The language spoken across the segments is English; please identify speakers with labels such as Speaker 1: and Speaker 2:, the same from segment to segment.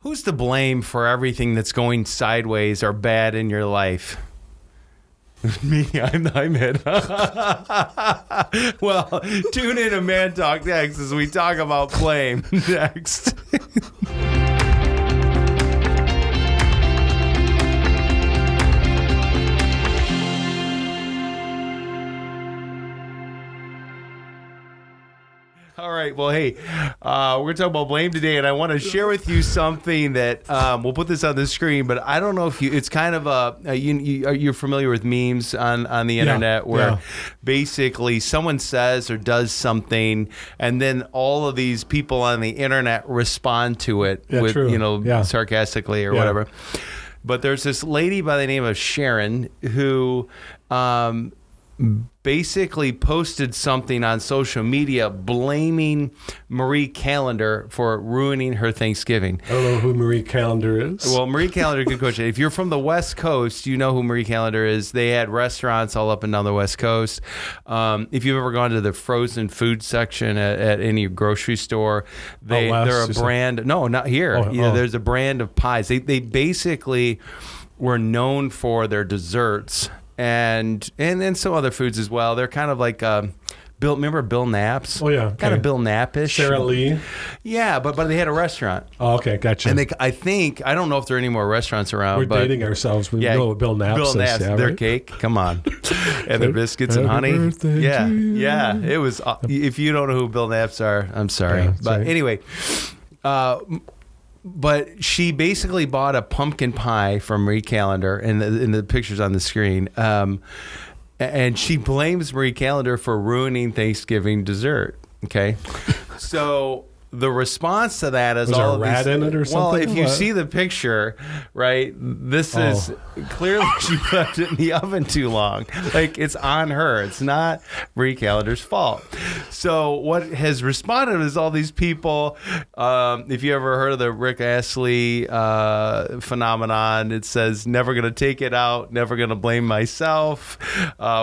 Speaker 1: Who's to blame for everything that's going sideways or bad in your life? Me, I'm it. Well, tune in to Man Talk next as we talk about blame next. All right. Well, hey, we're going to talk about blame today, and I want to share with you something that we'll put this on the screen, but I don't know if it's kind of you're familiar with memes on the internet where basically someone says or does something, and then all of these people on the internet respond to it with, sarcastically or whatever. But there's this lady by the name of Sharon who basically posted something on social media blaming Marie Callender for ruining her Thanksgiving. I
Speaker 2: don't know who Marie Callender is.
Speaker 1: Well, Marie Callender, good question. If you're from the West Coast, you know who Marie Callender is. They had restaurants all up and down the West Coast. If you've ever gone to the frozen food section at any grocery store, they're a brand. No, not here. There's a brand of pies. They basically were known for their desserts. And some other foods as well. They're kind of like remember Bill Knapp's?
Speaker 2: Oh yeah, okay.
Speaker 1: Kind of Bill Knapp-ish.
Speaker 2: Sara Lee.
Speaker 1: Yeah, but they had a restaurant.
Speaker 2: Oh, okay, gotcha.
Speaker 1: And I don't know if there are any more restaurants around.
Speaker 2: We're dating ourselves. We know what Bill Knapp
Speaker 1: Bill
Speaker 2: says.
Speaker 1: Knapp's, their
Speaker 2: right?
Speaker 1: cake. Come on, and their biscuits and honey. Yeah. It was. If you don't know who Bill Knapp's are, I'm sorry, but anyway. But she basically bought a pumpkin pie from Marie Callender, in the pictures on the screen, and she blames Marie Callender for ruining Thanksgiving dessert. Okay, so the response to that is
Speaker 2: was there a rat in it or something?
Speaker 1: Well, if you see the picture, right, this is clearly she left it in the oven too long. Like, it's on her. It's not Marie Callender's fault. So what has responded is all these people. If you ever heard of the Rick Astley phenomenon, it says, never going to take it out, never going to blame myself,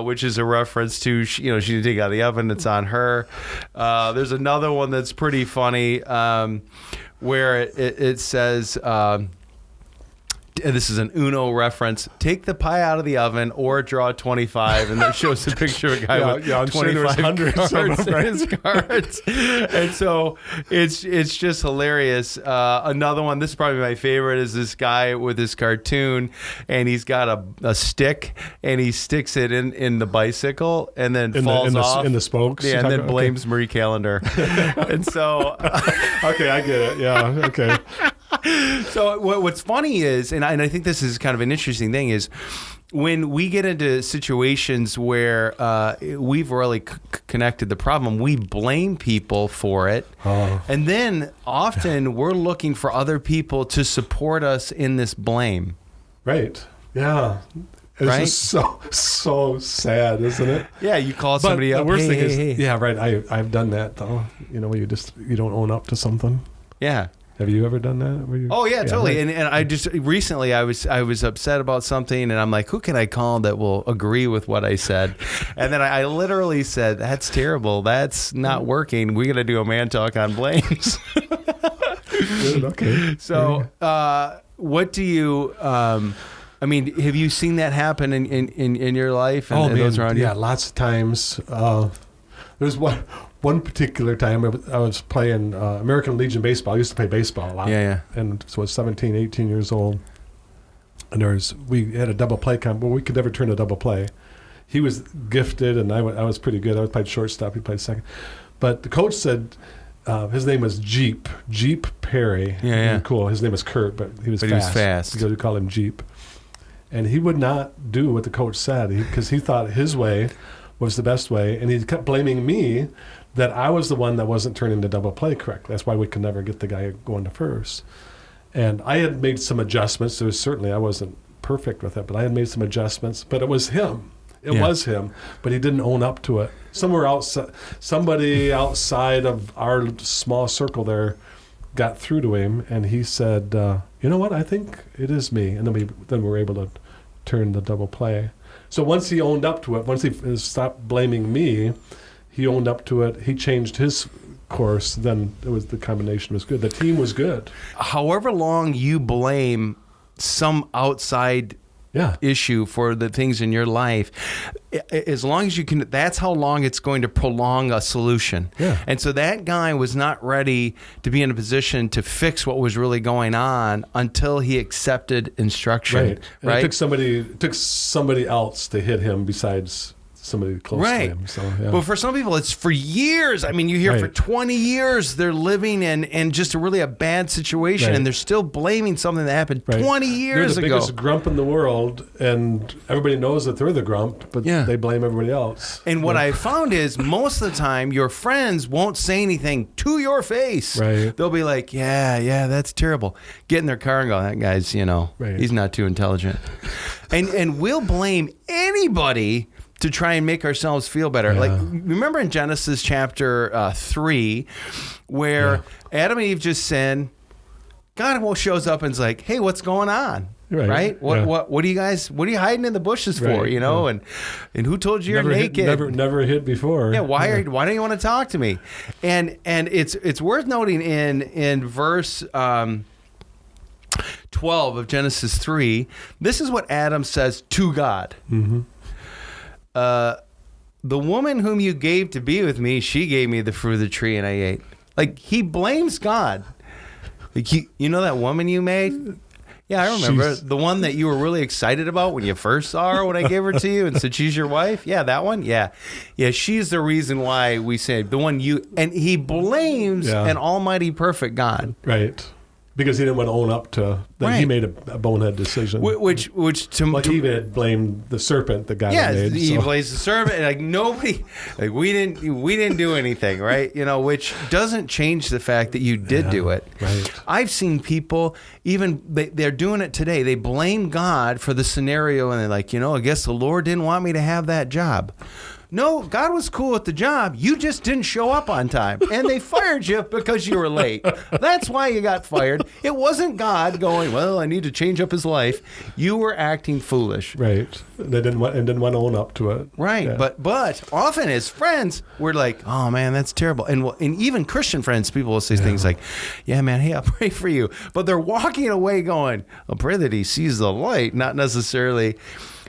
Speaker 1: which is a reference to, she didn't take it out of the oven. It's on her. There's another one that's pretty funny. Where it says, this is an Uno reference, take the pie out of the oven or draw 25, and that shows a picture of a guy with 25 cards in his cards. And so it's just hilarious. Another one, this is probably my favorite, is this guy with his cartoon, and he's got a stick, and he sticks it in the bicycle, and then falls off.
Speaker 2: In the spokes?
Speaker 1: Yeah, and then blames Marie Callender. And so...
Speaker 2: Okay, I get it. Yeah, okay.
Speaker 1: So what's funny is, and I think this is kind of an interesting thing, is when we get into situations where we've really connected the problem, we blame people for it. And then often we're looking for other people to support us in this blame.
Speaker 2: Right. Yeah. It's just so sad, isn't it?
Speaker 1: Yeah, you call somebody up.
Speaker 2: The worst thing is, yeah, right. I've done that though. You don't own up to something.
Speaker 1: Yeah.
Speaker 2: Have you ever done that?
Speaker 1: Oh yeah, totally. Right. And I just recently I was upset about something, and I'm like, who can I call that will agree with what I said? And then I literally said, that's terrible. That's not working. We're gonna do a Man Talk on blames.
Speaker 2: Good, okay.
Speaker 1: So, what do you? I mean, have you seen that happen in your life and those around you?
Speaker 2: Yeah, lots of times. There's one particular time I was playing American Legion baseball. I used to play baseball a lot.
Speaker 1: Yeah.
Speaker 2: And so I was 17, 18 years old. And we had a double play comp, but we could never turn a double play. He was gifted, and I was pretty good. I played shortstop. He played second. But the coach said his name was Jeep Perry.
Speaker 1: Yeah.
Speaker 2: Cool. His name was Kurt, but he was fast.
Speaker 1: He was fast.
Speaker 2: Because we call him Jeep. And he would not do what the coach said because he thought his way was the best way, and he kept blaming me that I was the one that wasn't turning the double play correctly. That's why we could never get the guy going to first. And I had made some adjustments. Certainly I wasn't perfect with it, but I had made some adjustments. But it was him. It was him, but he didn't own up to it. Somebody outside of our small circle there got through to him, and he said, you know what, I think it is me. And then we were able to turn the double play. So once he owned up to it, once he stopped blaming me, he owned up to it. He changed his course, then the combination was good. The team was good.
Speaker 1: However long you blame some outside issue for the things in your life, as long as you can, that's how long it's going to prolong a solution.
Speaker 2: Yeah.
Speaker 1: And so that guy was not ready to be in a position to fix what was really going on until he accepted instruction.
Speaker 2: Right. It took somebody else to hit him besides somebody close to him. So,
Speaker 1: But for some people, it's for years. I mean, you hear for 20 years they're living in just a bad situation, and they're still blaming something that happened 20 years ago.
Speaker 2: They're the biggest grump in the world, and everybody knows that they're the grump, but they blame everybody else.
Speaker 1: And what I found is most of the time, your friends won't say anything to your face.
Speaker 2: Right.
Speaker 1: They'll be like, yeah, that's terrible. Get in their car and go, that guy's, he's not too intelligent. And we'll blame anybody to try and make ourselves feel better.
Speaker 2: Yeah.
Speaker 1: Like, remember in Genesis chapter 3, where Adam and Eve just sinned, God shows up and is like, hey, what's going on? Right? What are you hiding in the bushes for? And who told you you're naked?
Speaker 2: Never hit before.
Speaker 1: Yeah, why don't you want to talk to me? And it's worth noting in verse 12 of Genesis 3, this is what Adam says to God.
Speaker 2: Mm-hmm.
Speaker 1: The woman whom you gave to be with me, she gave me the fruit of the tree and I ate. Like, he blames God. Like, you know that woman you made? Yeah, I remember. The one that you were really excited about when you first saw her when I gave her to you and said, she's your wife? Yeah, that one? Yeah. Yeah, she's the reason why we saved. The one and he blames an almighty perfect God.
Speaker 2: Right. Because he didn't want to own up to that he made a bonehead decision.
Speaker 1: Which
Speaker 2: he had blamed the serpent that God made.
Speaker 1: Yeah, he blames the serpent, and like nobody, like we didn't do anything, right? Which doesn't change the fact that you did do it.
Speaker 2: Right.
Speaker 1: I've seen people even they're doing it today. They blame God for the scenario, and they're like, I guess the Lord didn't want me to have that job. No, God was cool with the job. You just didn't show up on time. And they fired you because you were late. That's why you got fired. It wasn't God going, well, I need to change up his life. You were acting foolish.
Speaker 2: Right. They didn't want to own up to it.
Speaker 1: Right. Yeah. But often as friends, we're like, oh, man, that's terrible. And even Christian friends, people will say things like, yeah, man, hey, I'll pray for you. But they're walking away going, I'll pray that he sees the light, not necessarily...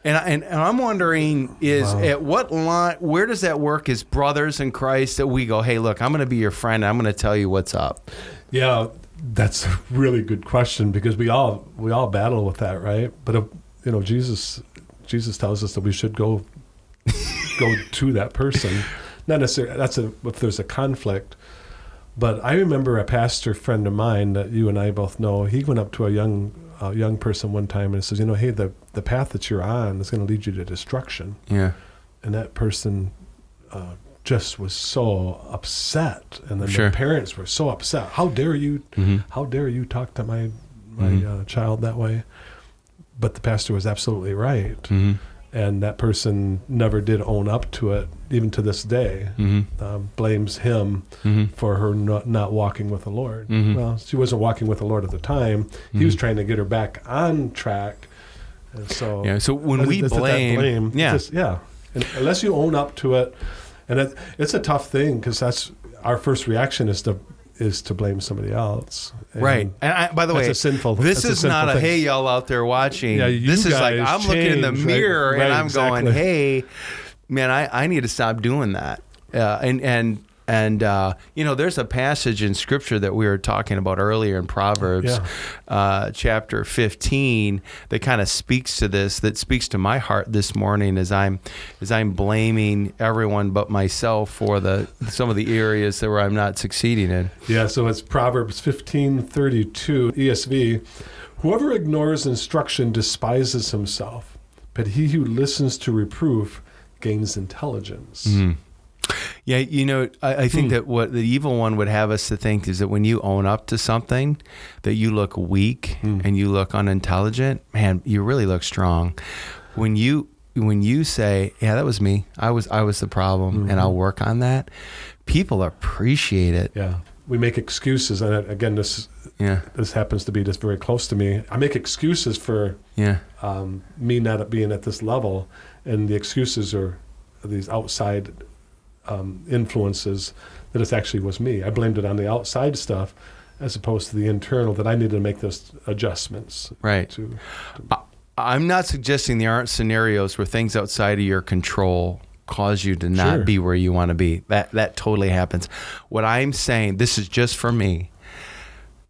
Speaker 1: And I'm wondering at what line, where does that work as brothers in Christ that we go, hey, look, I'm going to be your friend. I'm going to tell you what's up.
Speaker 2: Yeah, that's a really good question because we all battle with that, right? But Jesus tells us that we should go to that person. Not necessarily if there's a conflict. But I remember a pastor friend of mine that you and I both know. He went up to a young person one time and says, hey, the path that you're on is going to lead you to destruction.
Speaker 1: Yeah. And
Speaker 2: that person just was so upset, and then the parents were so upset. How dare you? Mm-hmm. How dare you talk to my child that way? But the pastor was absolutely right. Mm-hmm. And that person never did own up to it, even to this day. Mm-hmm. Blames him for her not walking with the Lord. Mm-hmm. Well, she wasn't walking with the Lord at the time. He was trying to get her back on track. And so,
Speaker 1: so when we blame,
Speaker 2: and unless you own up to it, and it's a tough thing because that's our first reaction is to blame somebody else. And
Speaker 1: right. And by the way, this is not a, hey, y'all out there watching. Yeah, this is like, I'm looking in the mirror and I'm going, hey, man, I need to stop doing that. And there's a passage in Scripture that we were talking about earlier in Proverbs, chapter 15, that kind of speaks to this, that speaks to my heart this morning as I'm blaming everyone but myself for some of the areas where I'm not succeeding in.
Speaker 2: Yeah, so it's Proverbs 15:32 ESV. Whoever ignores instruction despises himself, but he who listens to reproof gains intelligence.
Speaker 1: Mm-hmm. Yeah, I think that what the evil one would have us to think is that when you own up to something, that you look weak and you look unintelligent, man, you really look strong. When you say, yeah, that was me, I was the problem, and I'll work on that, people appreciate it.
Speaker 2: Yeah, we make excuses, and again, this happens to be just very close to me. I make excuses for me not being at this level, and the excuses are these outside influences that it actually was me. I blamed it on the outside stuff as opposed to the internal, that I needed to make those adjustments.
Speaker 1: Right. I'm not suggesting there aren't scenarios where things outside of your control cause you to not be where you want to be. That totally happens. What I'm saying, this is just for me,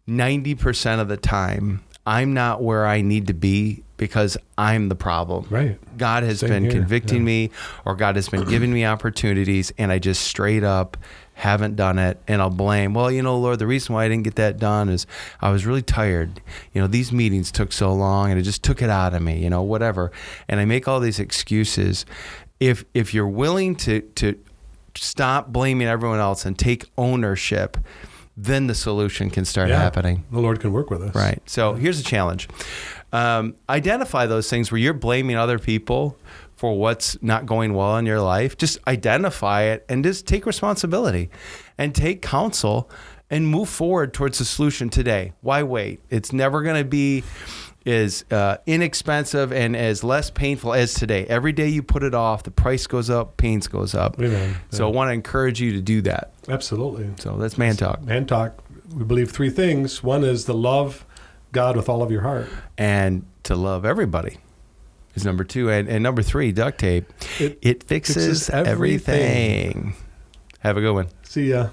Speaker 1: 90% of the time, I'm not where I need to be because I'm the problem.
Speaker 2: Right.
Speaker 1: God has been convicting me, or God has been giving me opportunities, and I just straight up haven't done it, and I'll blame, well, Lord, the reason why I didn't get that done is I was really tired. These meetings took so long, and it just took it out of me, whatever. And I make all these excuses. If you're willing to stop blaming everyone else and take ownership, then the solution can start happening.
Speaker 2: The Lord can work with us.
Speaker 1: Right. So here's a challenge. Identify those things where you're blaming other people for what's not going well in your life. Just identify it and just take responsibility and take counsel and move forward towards the solution today. Why wait? It's never going to be as inexpensive and as less painful as today. Every day you put it off, the price goes up, pains goes up.
Speaker 2: Amen.
Speaker 1: So I want to encourage you to do that.
Speaker 2: Absolutely.
Speaker 1: So that's Man Talk.
Speaker 2: Man Talk. We believe three things. One is to love God with all of your heart.
Speaker 1: And to love everybody is number two. And number three, duct tape. It fixes everything. Have a good one.
Speaker 2: See ya.